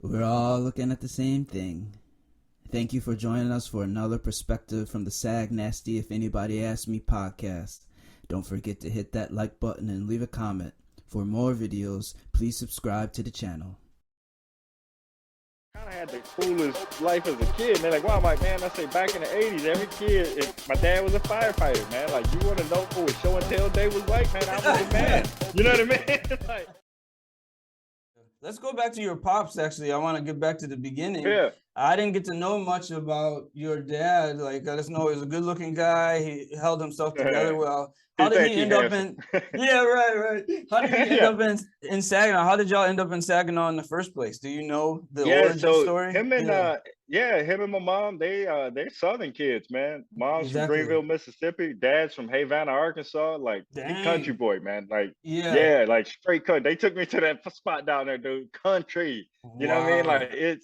We're all looking at the same thing. Thank you for joining us for another perspective from the Sag Nasty If Anybody Asks Me podcast. Don't forget to hit that like button and leave a comment. For more videos, please subscribe to the channel. Kind of had the coolest life as a kid, man. Like, wow, I'm like, man, I say back in the 80s, every kid, my dad was a firefighter, man. Like, you want to know what show and tell day was like, man? I was a man. You know what I mean? Like, let's go back to your pops. Actually, I want to get back to the beginning. yeah. I didn't get to know much about your dad. Like, I just know he was a good-looking guy. He held himself together well. How did he Thank you, end up handsome. in? Yeah, right. How did he end Yeah. up in Saginaw? How did y'all end up in Saginaw in the first place? Do you know the Yeah, origin so story? him and him and my mom, they're Southern kids, man. Mom's from Exactly. Greenville, Mississippi. Dad's from Havana, Arkansas. Like big country Dang. boy, man. Like, Yeah. yeah, like straight country. They took me to that spot down there, dude. Country. You know what I mean? Wow. Like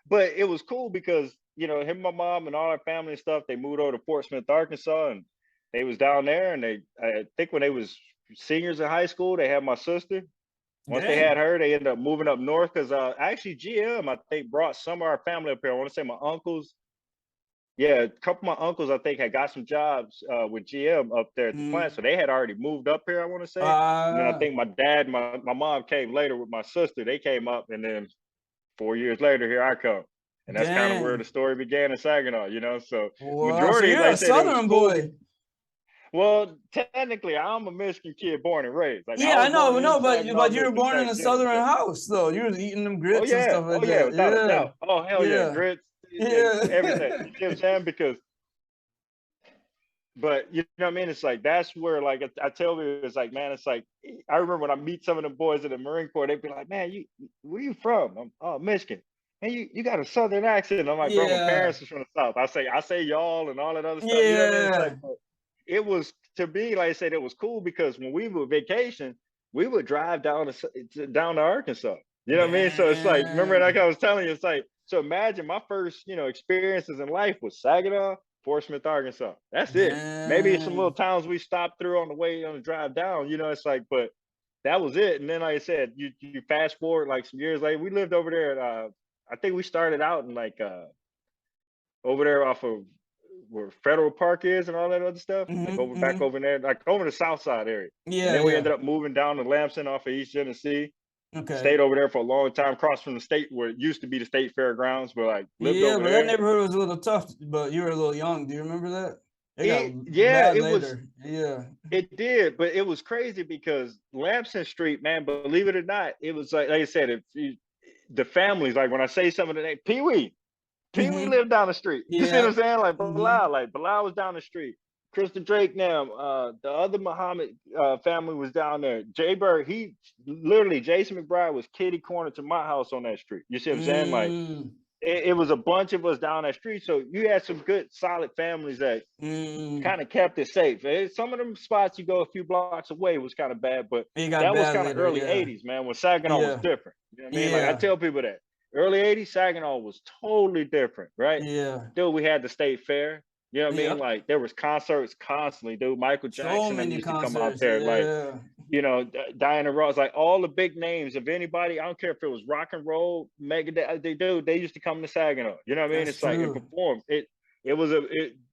but it was cool because, him and my mom and all our family and stuff, they moved over to Fort Smith, Arkansas, and they was down there, and I think when they was seniors in high school, they had my sister. Once they Dang. had her, they ended up moving up north because actually GM, I think, brought some of our family up here. I want to say my uncles. Yeah, a couple of my uncles, I think, had got some jobs with GM up there at the plant. So they had already moved up here, I want to say. And then I Uh, think my dad, my mom came later with my sister. They came up, and then 4 years later, here I come. And that's kind of where the Dang. story began in Saginaw. So Wow. So majority, you're like I a said, it was Southern cool. boy. Well, technically, I'm a Michigan kid born and raised. Like I Yeah, I was know, born in no, Saginaw, but you were Michigan born in back a then. Southern So house, though. You were eating them grits and stuff like oh yeah, that. without a doubt. Oh hell yeah, Yeah, grits and everything. yeah, You see what I'm saying? But you know what I mean? It's like that's where like I tell you, it's like, man, it's like I remember when I meet some of the boys in the Marine Corps, they'd be like, man, you where you from? I'm Michigan. And you got a southern accent. I'm like, bro, my yeah, parents is from the South. I say y'all and all that other stuff. You know what I mean? It's like yeah. it was to me, like I said, it was cool because when we would vacation, we would drive down to Arkansas. You know what I mean? So it's like, remember, like Dang, I was telling you, it's like, so imagine my first, experiences in life was Saginaw, Fort Smith, Arkansas. That's it. Maybe some little dang. towns we stopped through on the way on the drive down. It's like, but that was it. And then, like I said, you fast forward like some years later, we lived over there at I think we started out in like over there off of where Federal Park is and all that other stuff, like over back Hmm. over there, like over the South Side area. And Yeah, then we yeah. ended up moving down to Lamson off of East Genesee. Okay. Stayed over there for a long time, across from the state where it used to be the state fairgrounds, but like lived Yeah, over but that there. neighborhood was a little tough, but you were a little young. Do you remember that? It got Yeah, bad later. Yeah. it did, but it was crazy because Lamson Street, man, believe it or not, it was like I said, the families, like when I say some of the name, Pee Wee Hmm. lived down the street. You see what Yeah. I'm saying? Hmm. Like Bilal was down the street. Krista Drake now, the other Muhammad family was down there. Jay Bird, he literally Jason McBride was kitty corner to my house on that street. You see what I'm saying? Like Mm, it was a bunch of us down that street. So you had some good solid families that mm. kind of kept it safe. Some of them spots you go a few blocks away was kind of bad, but It got that was bad kind of later. early Yeah. 80s, man, when Saginaw was Yeah. different. You know what I mean? Like I Yeah. tell people that early 80s, Saginaw was totally different, right? Yeah. Dude, we had the state fair. You know what I mean? Yep. Like there was concerts constantly, dude. Michael So Jackson them many used to come out concerts. there. Like, Yeah. Diana Ross, like all the big names of anybody. I don't care if it was rock and roll, Megadeth. They used to come to Saginaw. You know what I mean? That's It's like and true. perform. It was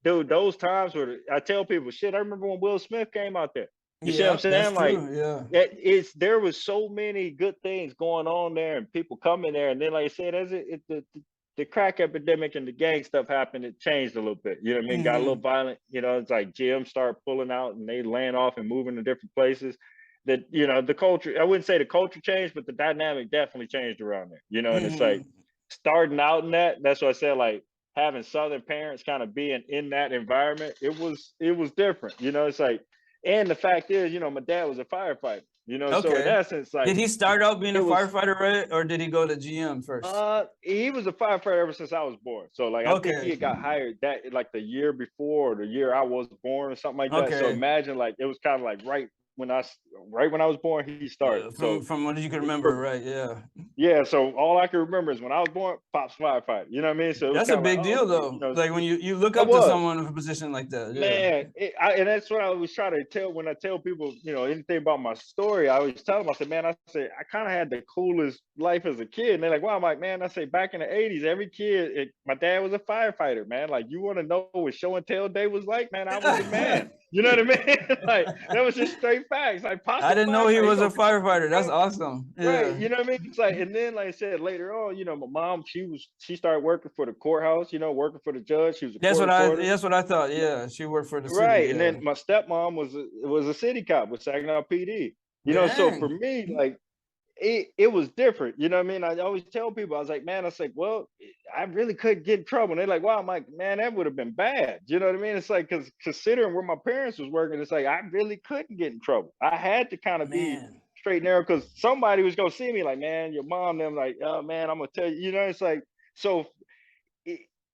dude. Those times where I tell people, shit. I remember when Will Smith came out there. You see what I'm Yep. That's saying? Like true. Yeah. there was so many good things going on there and people coming there. And then, like I said, as the crack epidemic and the gang stuff happened, it changed a little bit. You know what I mean? Got a little Hmm. violent. It's like gyms start pulling out and they land off and moving to different places. That the culture. I wouldn't say the culture changed, but the dynamic definitely changed around there. And it's like Hmm. starting out in that. That's what I said. Like having Southern parents kind of being in that environment, it was different. It's like, and the fact is, my dad was a firefighter. So in Okay. essence, Did like he start out being a it was firefighter, right? Or did he go to GM first? he was a firefighter ever since I was born. So like I think he Okay. had got hired that like the year before or the year I was born or something like that. So Okay. imagine like it was kind of like right. right when I was born, he started. So From what you can remember, right? Yeah. yeah, so all I can remember is when I was born, Pop's firefighter. You know what I mean? So it was That's a kind of like, big oh, deal, okay, though. Like when you look that up to was. someone in a position like that. Yeah. Man, and that's what I always try to tell when I tell people, anything about my story. I always tell them, I said, man, I kind of had the coolest life as a kid. And they're like, wow, I'm like, man, I say back in the 80s, every kid, my dad was a firefighter, man. Like, you want to know what show and tell day was like, man, I was the man. You know what I mean? Like, that was just straight facts. Like, Pop's I a didn't know he firefighter. was a firefighter. That's awesome. Right, Yeah. you know what I mean? It's like, and then like I said later on, my mom, she started working for the courthouse, working for the judge. She was a court reporter. That's what I thought. Yeah, she worked for the city. Right, and Yeah. then my stepmom was a city cop with Saginaw PD. So for Dang. me, like it was different. You know what I mean? I always tell people, I was like, man, I was like, well, I really could get in trouble. And they're like, wow, I'm like, man, that would have been bad. You know what I mean? It's like, because considering where my parents was working, it's like I really couldn't get in trouble. I had to kind of be Man. straight and narrow because somebody was gonna see me like, man, your mom, them like, oh man, I'm gonna tell you. It's like so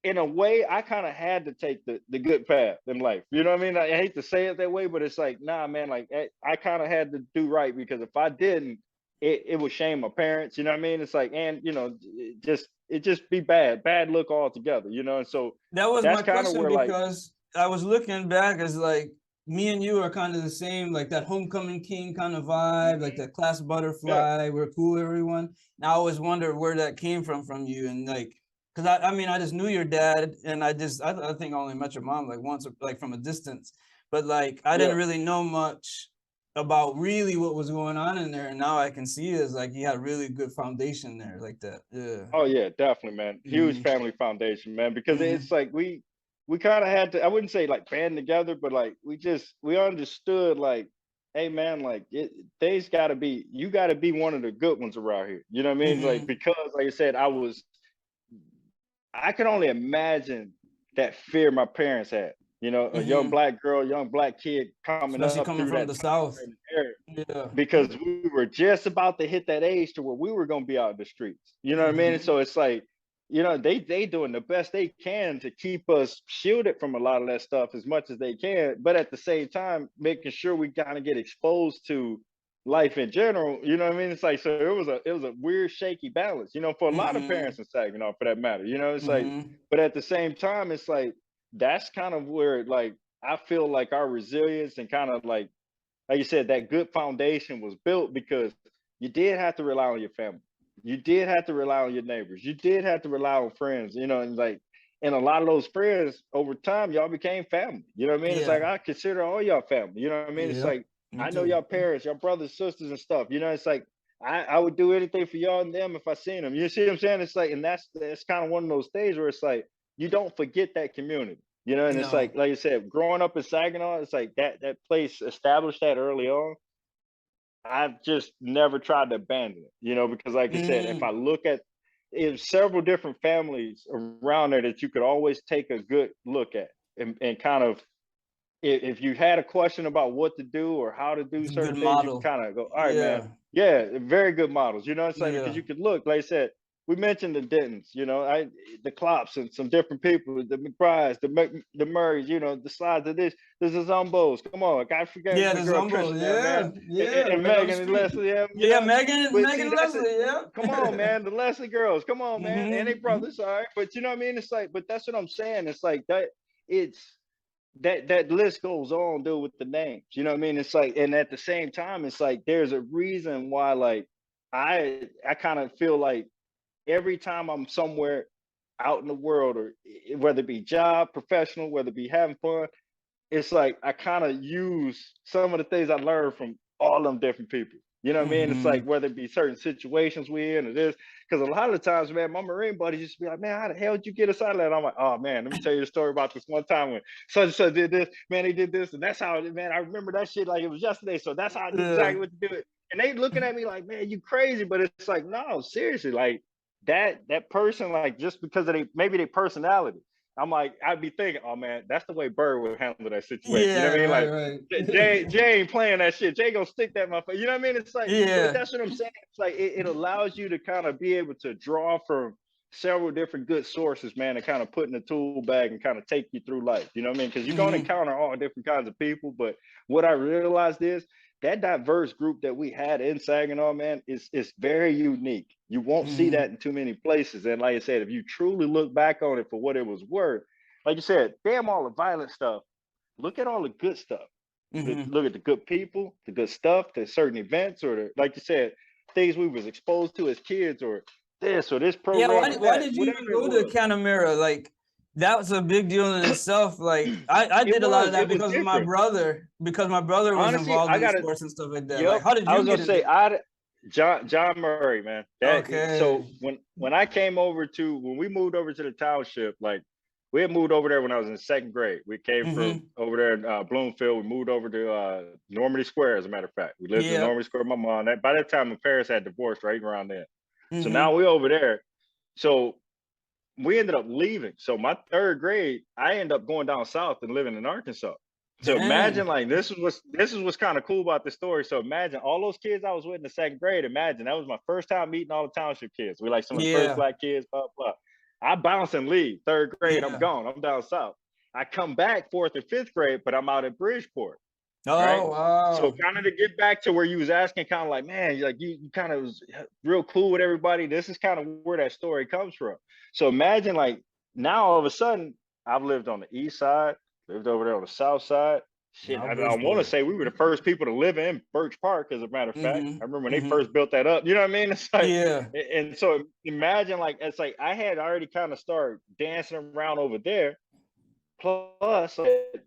in a way, I kind of had to take the good path in life. You know what I mean? I hate to say it that way, but it's like, nah, man, like I kind of had to do right because if I didn't, it would shame my parents. You know what I mean? It's like, and it just be bad look altogether. And so That was that's my kind of question where like, because I was looking back as like me and you are kind of the same, like that homecoming king kind of vibe, like that class yeah, butterfly. We're cool, everyone. And I always wondered where that came from you, and like, cause I mean, I just knew your dad, and I think I only met your mom like once, like from a distance, but like I yeah. didn't really know much about really what was going on in there, and now I can see is like he had really good foundation there, like that. Yeah. Oh yeah, definitely, man. Huge Mm-hmm. family foundation, man. Because Mm-hmm. it's like we kind of had to. I wouldn't say like band together, but like we understood like, hey man, like they's got to be. You got to be one of the good ones around here. You know what I mean? Like Mm-hmm. because like I said, I can only imagine that fear my parents had. A young Mm-hmm. black girl, young black kid coming Especially up coming through from that the time south. frame area Yeah. because we were just about to hit that age to where we were going to be out in the streets. You know what I mean? And Mm-hmm. so it's like, they doing the best they can to keep us shielded from a lot of that stuff as much as they can, but at the same time, making sure we kind of get exposed to life in general. You know what I mean? It's like so it was a weird shaky balance. For a lot of Mm-hmm. parents in Saginaw, for that matter. It's like, Mm-hmm. but at the same time, it's like that's kind of where like I feel like our resilience and kind of like you said, that good foundation was built because you did have to rely on your family. You did have to rely on your neighbors. You did have to rely on friends, and like, and a lot of those friends over time, y'all became family. You know what I mean? It's Yeah. like I consider all y'all family. You know what I mean? It's Yep. like Me I know too. y'all parents, your brothers, sisters, and stuff. It's like I would do anything for y'all and them if I seen them. You see what I'm saying? It's like, and that's kind of one of those days where it's like you don't forget that community. And it's No. like you said, growing up in Saginaw, it's like that place established that early on. I've just never tried to abandon it, because like I said, if I Mm-hmm. look at several different families around there that you could always take a good look at and kind of if you had a question about what to do or how to do It's a good certain things, you can model. kind of go, all right, man. Yeah. Yeah, very good models. It's like because Yeah. you could look, like I said, we mentioned the Dentons, the Klops and some different people, the McBrides, the Murrays, the slides of this is Umbos. Come on, I forget Yeah, my the girl Zumbo. Christian, man, Yeah. Yeah. and Right on the Megan and street. Leslie, yeah, Yeah, Megan, But Megan see, and that's it. Leslie. Yeah. Come on, man, the Leslie girls, come on, man, and they Mm-hmm. brothers, all right. But you know what I mean? It's like, but that's what I'm saying. It's like that. It's that list goes on, dude, with the names. You know what I mean? It's like, and at the same time, it's like there's a reason why, like, I kind of feel like every time I'm somewhere out in the world, or whether it be job, professional, whether it be having fun, it's like I kind of use some of the things I learned from all them different people. You know what I mean? It's like Mm-hmm. whether it be certain situations we in or this, because a lot of the times, man, my Marine buddies used to be like, man, how the hell did you get us out of that? I'm like, oh man, let me tell you the story about this one time when such and such did this, man, they did this, and that's how, man, I remember that shit like it was yesterday. So that's how I knew Yeah. exactly what to do it. And they looking at me like, man, you crazy, but it's like, no, seriously, like that person, like just because of maybe their personality. I'm like, I'd be thinking, oh man, that's the way Bird would handle that situation. You know Yeah. what I mean? Right. Like Right. Jay ain't playing that shit. Jay gonna stick that motherfucker. You know what I mean? It's like, but Yeah. that's what I'm saying. It's like it allows you to kind of be able to draw from several different good sources, man, and kind of put in the tool bag and kind of take you through life. You know what I mean? Because you're gonna Mm-hmm. encounter all different kinds of people. But what I realized is that diverse group that we had in Saginaw, man, is very unique. You won't see Mm-hmm. that in too many places. And like I said, if you truly look back on it for what it was worth, like you said, damn all the violent stuff. Look at all the good stuff. Mm-hmm. Look at the good people, the good stuff, the certain events, or the, like you said, things we was exposed to as kids, or this Yeah, program or why that, did you whatever even it go to was. Canamera? Like that was a big deal in itself. Like I did a lot of that It was because of different. because my brother was Honestly, involved I in gotta. sports and stuff like that. Like Yep, how did I you was get gonna say into John Murray, man. That Okay. so when I came over to when we moved over to the township, like we had moved over there when I was in second grade. We came from Mm-hmm. over there in Bloomfield. We moved over to Normandy Square, as a matter of fact. We lived in Yeah. Normandy Square. My mom. By that time, my parents had divorced right around then. So Mm-hmm. now we over there. So we ended up leaving. So my third grade, I ended up going down south and living in Arkansas. So Dang. imagine like this is what's kind of cool about this story. So imagine all those kids I was with in the second grade. Imagine that was my first time meeting all the township kids. We like some of the first Yeah. black kids, blah blah. I bounce and leave. Third grade, I'm Yeah. gone. I'm down south. I come back fourth and fifth grade, but I'm out at Bridgeport, right? Oh So wow. kind of to get back to where you was asking, kind of like, man, you kind of was real cool with everybody. This is kind of where that story comes from. So imagine like now all of a sudden I've lived on the east side, lived over there on the south side. Shit, Now I want to Bridgeport. say we were the first people to live in Birch Park, as a matter of fact. Mm-hmm. I remember when they Mm-hmm. first built that up. You know what I mean? It's like, Yeah. and so imagine like it's like I had already kind of started dancing around over there. Plus,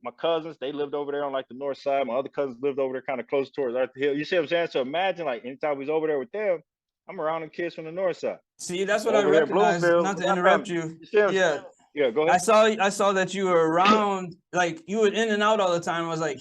my cousins, they lived over there on like the north side. My other cousins lived over there kind of close towards Arthur Hill. You see what I'm saying? So imagine like anytime we was over there with them, I'm around them kids from the north side. See, that's what I Over here at recognized, Bloomfield not with to my interrupt family. you. You see what I'm Yeah. saying? Yeah, go I ahead. saw that you were around, like you were in and out all the time. I was like,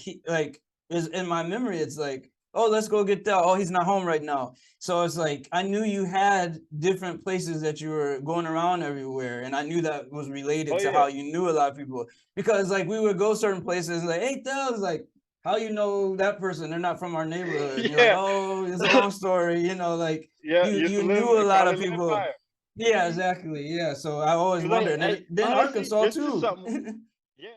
is in my memory, it's like, oh, let's go get that. Oh, he's not home right now. So it's like I knew you had different places that you were going around everywhere, and I knew that was related Oh to yeah. how you knew a lot of people because like we would go certain places, like, hey, Dubs, like how you know that person? They're not from our neighborhood. And you're like, Yeah. oh, it's a long story, like Yeah. Used you to live knew a lot probably of live people. by it. Yeah, exactly. Yeah. So I always Like, wondered. And then honestly, Arkansas this is too. something. Yeah.